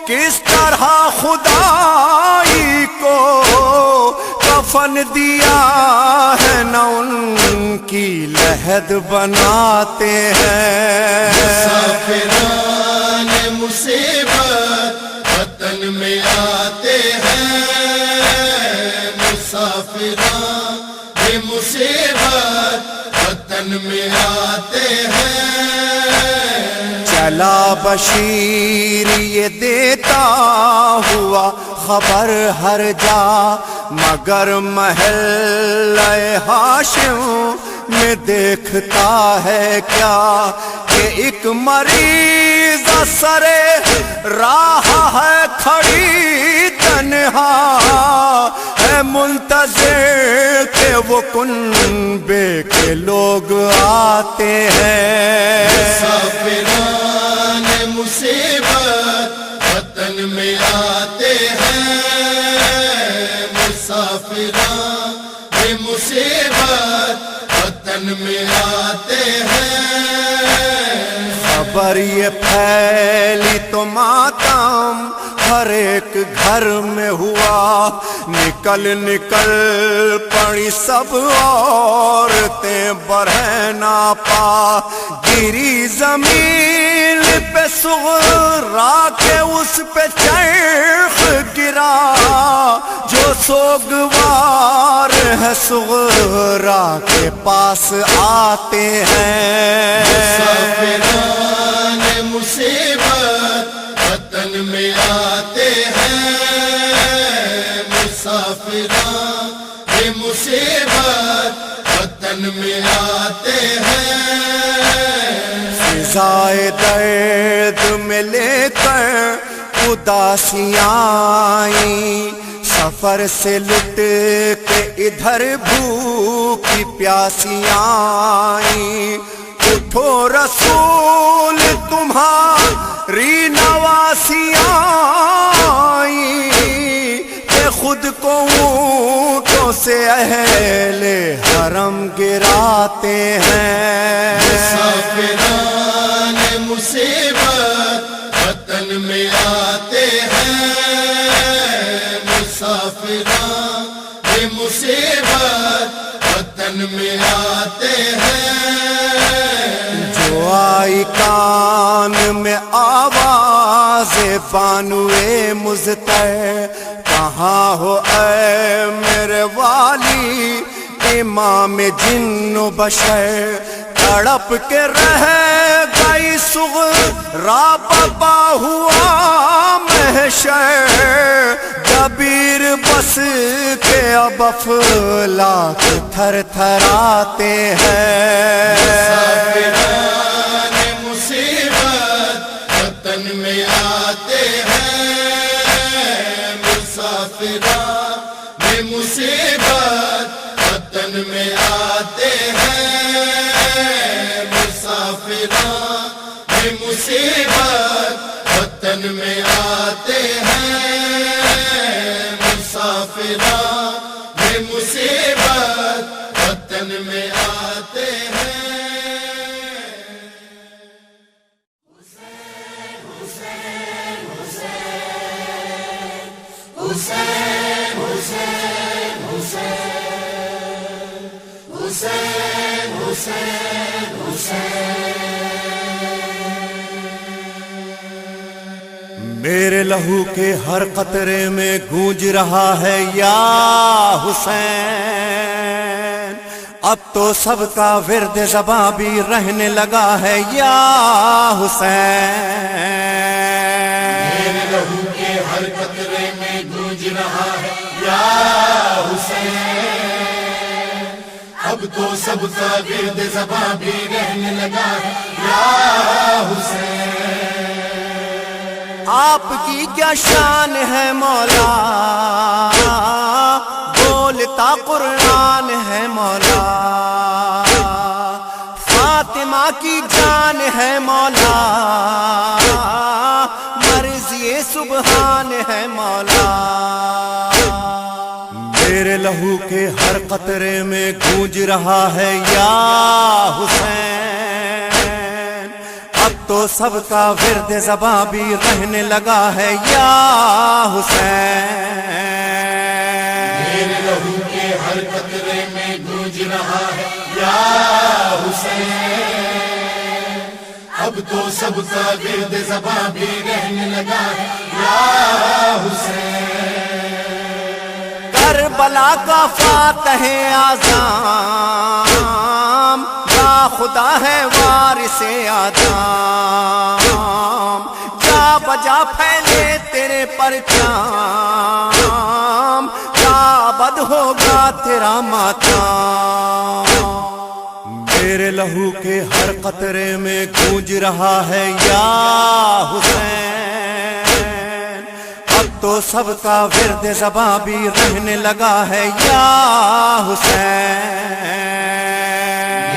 کس طرح خدائی کو، کفن دیا ہے نہ ان کی لحد بناتے ہیں۔ مسافران مصیبت وطن میں آتے ہیں، مسافران مصیبت وطن میں آتے ہیں۔ چلا بشیر یہ دیتا ہوا خبر ہر جا مگر محلہ ہاشم میں دیکھتا ہے کیا کہ ایک مریض سرے راہ ہے کھڑی تنہا ہے منتظر کہ وہ کنبے کے لوگ آتے ہیں مسافران مصیبت وطن میں آتے ہیں مسافران مصیبت وطن میں آتے ہیں خبر یہ پھیلی تو ماتم ہر ایک گھر میں ہوا نکل نکل پڑی سب عورتیں برہنہ پا گری زمین پہ صغرا کے اس پہ چرخ گرا جو سوگوار ہے صغرا کے پاس آتے ہیں مسافران مصیبت وطن میں آتے ہیں مسافران مصیبت وطن میں آتے ہیں فضائے درد میں لے کر اداسیاں آئیں سفر سے لٹ کے ادھر بھوکی پیاسیاں آئیں اٹھو رسول تمہاری نواسیاں آئیں کہ خود کو اونٹوں سے اہل حرم گراتے ہیں مسافران مصیبت وطن میں آتے ہیں مسافران مصیبت وطن میں آتے ہیں جو آئی کان میں آواز بانوئے مزتر کہاں ہو اے میرے والی امام جن و بشر تڑپ کے رہ گئی صغرا بپا ہوا محشر جبیر بس کے اب افلاک تھر تھراتے ہیں مسافران مصیبت وطن میں آتے ہیں مسافران مصیبت وطن میں آتے ہیں مسافران مصیبت وطن میں آتے ہیں مسافران مصیبت وطن میں آتے ہیں میرے لہو کے ہر قطرے میں گونج رہا ہے یا حسین اب تو سب کا ورد زباں بھی رہنے لگا ہے یا حسین میرے لہو کے ہر قطرے میں گونج رہا ہے یا حسین اب تو سب کا ورد زباں بھی رہنے لگا ہے یا حسین آپ کی کیا شان ہے مولا بولتا قرآن ہے مولا فاطمہ کی جان ہے مولا مرضی سبحان ہے مولا میرے لہو کے ہر قطرے میں گونج رہا ہے یا حسین اب تو سب کا ورد زباں بھی رہنے لگا ہے یا حسین میرے لہو کے ہر قطرے میں گونج رہا ہے یا حسین اب تو سب کا ورد زباں بھی رہنے لگا ہے یا حسین کربلا کا فاتح اعظم یا خدا ہے وارث آدم جا بجا پھیلے تیرے پرچام، کعبد ہوگا تیرا ماتم۔ میرے لہو کے ہر قطرے میں گونج رہا ہے یا حسین، اب تو سب کا ورد زباں بھی رہنے لگا ہے یا حسین۔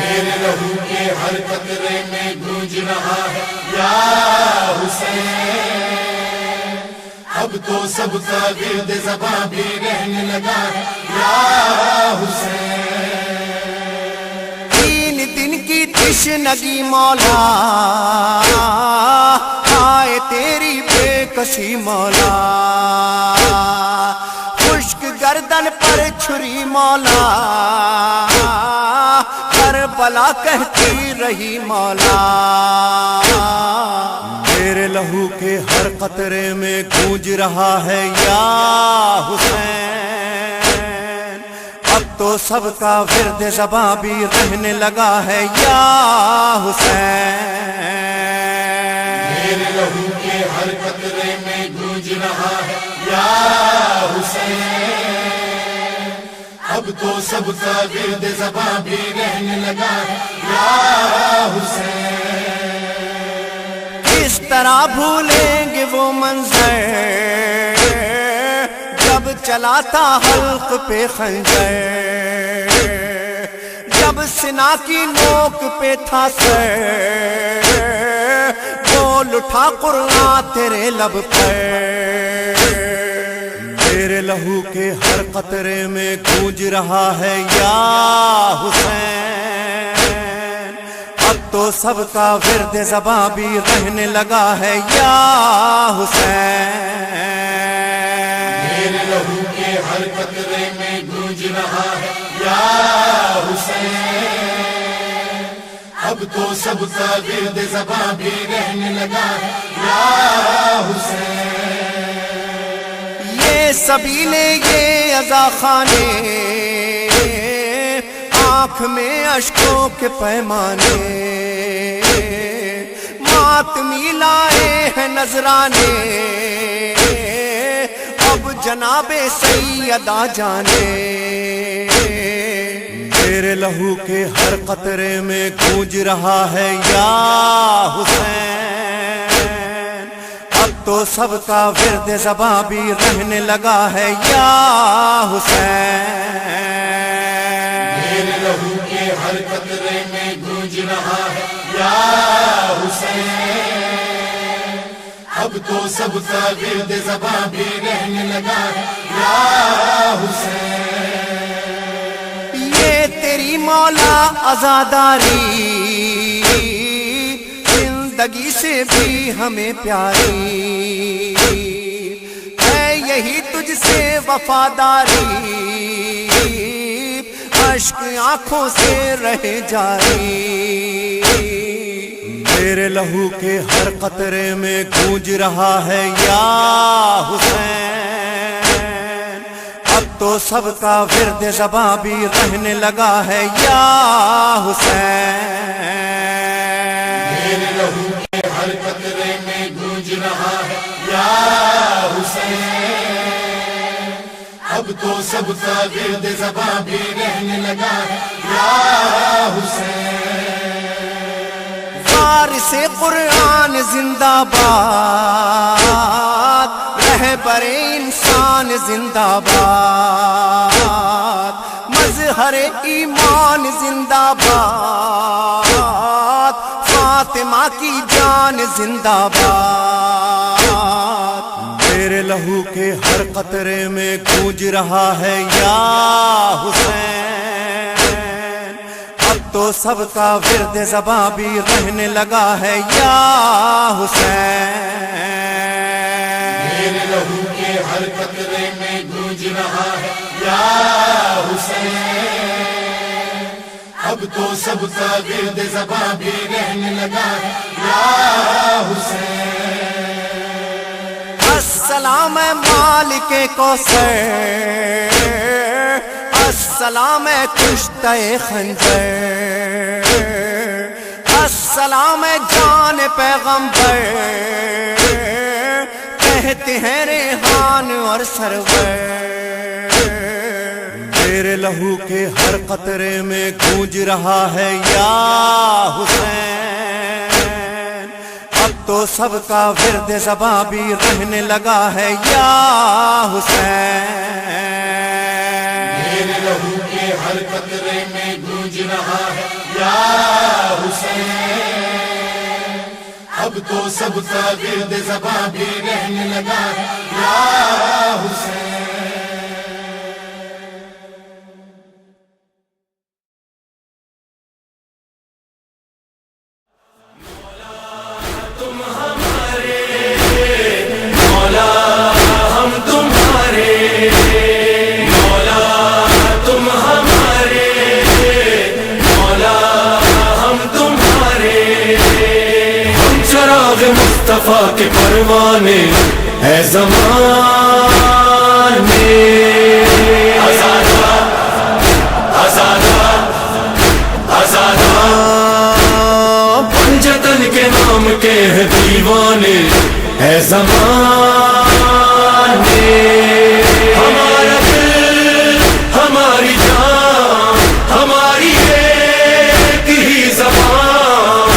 میرے لہو کے ہر قطرے میں گونج رہا ہے یا حسین، اب تو سب کا ورد زباں بھی رہنے لگا ہے یا حسین۔ تین دن کی تشنگی مولا، آئے تیری بے کسی مولا، خشک گردن پر چھری مولا، کربلا کہتی رہی مولا۔ میرے لہو کے ہر قطرے میں گونج رہا ہے یا حسین، اب تو سب کا ورد زباں بھی رہنے لگا ہے یا حسین۔ میرے لہو کے ہر قطرے میں گونج رہا ہے یا حسین، اب تو سب کا ورد زباں بھی رہنے لگا ہے یا حسین۔ کس طرح بھولیں گے وہ منظر جب چلاتا حلق پہ خنجر، جب سنا کی نوک پہ تھا سر، بول اٹھا قرآن تیرے لب پر۔ میرے لہو کے ہر قطرے میں گونج رہا ہے یا حسین، اب تو سب کا ورد زباں بھی رہنے لگا ہے یا حسین۔ میرے لہو کے ہر قطرے میں گونج رہا ہے یا حسین، اب تو سب کا ورد زباں بھی رہنے لگا ہے یا حسین۔ یہ سبیل یہ عزا خانے، آنکھ میں اشکوں کے پیمانے، ماتمی لائے ہیں نذرانے، اب جناب سیدہ جانے۔ میرے لہو کے ہر قطرے میں گونج رہا ہے یا حسین، اب تو سب کا ورد زباں بھی رہنے لگا ہے یا حسین۔ میرے لہو کے ہر قطرے میں گونج رہا ہے یا حسین، اب تو سب کا ورد زباں بھی رہنے لگا ہے یا حسین۔ یہ تیری مولا عزاداری زندگی سے بھی ہمیں پیاری ہے، یہی تجھ سے وفاداری، اشک آنکھوں سے رہے جاری۔ میرے لہو کے ہر قطرے میں گونج رہا ہے یا حسین، اب تو سب کا ورد زباں بھی رہنے لگا ہے یا حسین۔ میرے لہو کے ہر قطرے میں گونج رہا ہے یا حسین، اب تو سب کا ورد زباں بھی رہنے لگا ہے یا حسین۔ وارث قرآن زندہ باد، رہبر انسان زندہ باد، مظہر ایمان زندہ باد، فاطمہ کی جان زندہ باد۔ میرے لہو کے ہر قطرے میں گونج رہا ہے یا حسین، اب تو سب کا ورد زباں بھی رہنے لگا ہے یا حسین۔ میرے لہو کے ہر قطرے میں گونج رہا ہے یا حسین، اب تو سب کا ورد زباں بھی رہنے لگا ہے یا حسین۔ السلام مالک کوثر، السلام کشتہ خنجر، السلام جان پیغمبر، کہتے ہیں ریحان اور سرور، میرے لہو کے ہر قطرے میں گونج رہا ہے یا حسین، اب تو سب کا ورد زباں بھی رہنے لگا ہے یا حسین، میرے لہو کے ہر قطرے میں گونج رہا ہے یا حسین، اب تو سب کا ورد زباں بھی رہنے لگا ہے یا حسین۔ مصطفیٰ کے پروانے ہے زمانے، آزادہ آزادہ آزادہ، پنجتن کے نام کے ہیں دیوانے ہے زمانے، ہمارا دل ہماری جان ہماری ایک ہی زبان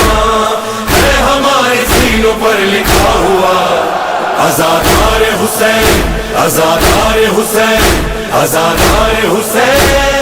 ہے، ہمارے سینوں پر لکھا ہوا آزادار حسین آزادار حسین آزادار حسین۔